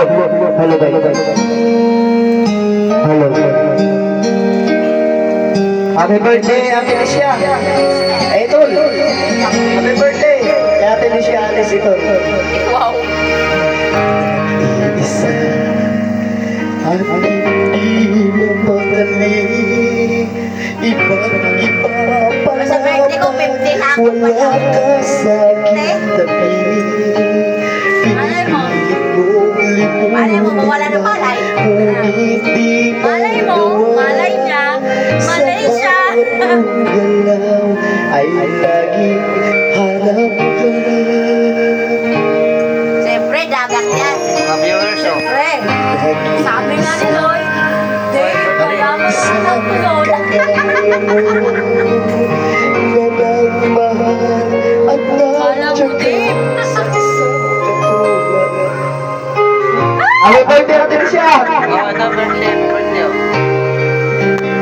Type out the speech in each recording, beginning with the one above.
Hello guys. Hello. Happy birthday, Ate Licia. Ito. Happy birthday. Kay Ate Licia, Alice ito. Wow. Isa at hindi mamadali. Iba pala. Sa birthday ko, 50 na ako pa Wala ka sa aking tabi. Malay mo. Pinipilit Malay mo, mawala ng malay. Ngunit di Malay mo, malay niya. Malay siya. Galaw ay laging harap ka. Siyempre, dagat yan. Mga viewers, oh. Siyempre. Sabi nga ni Lloyd, mayaman siya ng tulog. Kala mo, Dave. Happy birthday natin siya! Oh, ito, birthday, birthday, oh.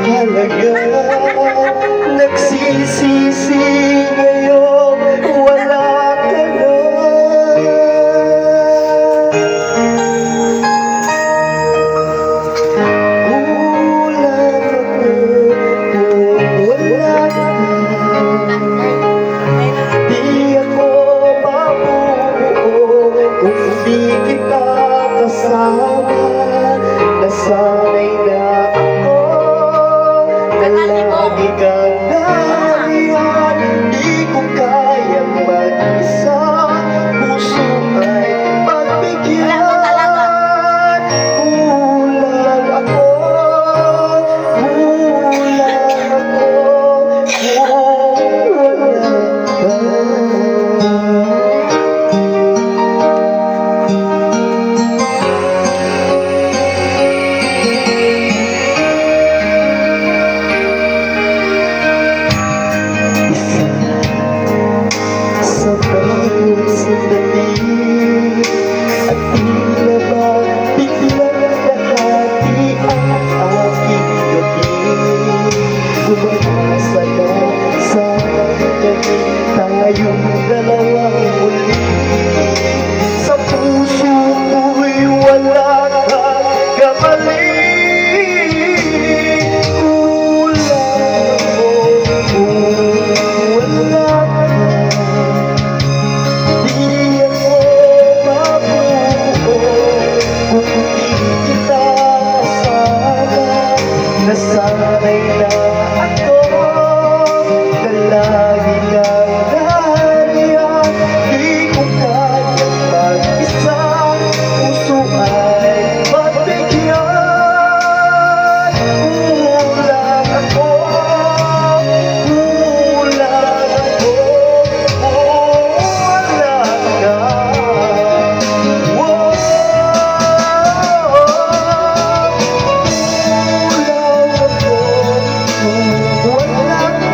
Halaga, nagsisisi ngayon, wala ka na. Kulang ako, wala ka. Di ako mabuo kung di kita kasama. Nasanay na ako na lagi kang nariyan. Di ko kayang mag-isa, puso ay pagbigyan. Kulang ako, kung wala ka. Sa bawat sandali at tila ba biglang nahati ang aking gabi. Umasa na sana kami tayong dalawang muli. Sa puso ko'y wala kang kamali. Kulang ako kung wala ka. Di ako mabuo kung di kita kasama. Nasanay na ako na lagi kang nariyan. Di ko kayang mag-isa, puso ay pagbigyan. Kulang ako, kulang ako, wala ka. Kulang ako, wala ka.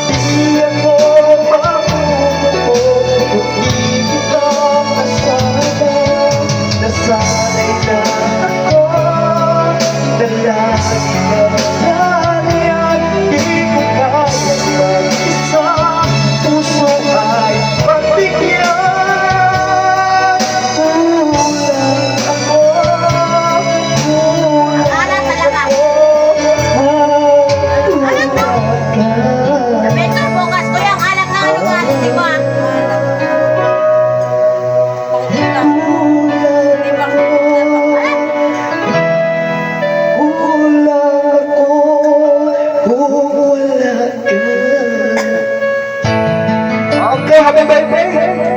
Di ako mabuo kung di kita kasama. Nasanay na ako na lagi kang nariyan. Di ko kayang mag-isa, puso ay pagbigyan. Kulang ako, kulang Ala talaga. ako, wala ka. Mentor bukas ko yung alam na ano nga si ko ah. Di ba? Kulang ako kung wala ka. Okay, happy birthday!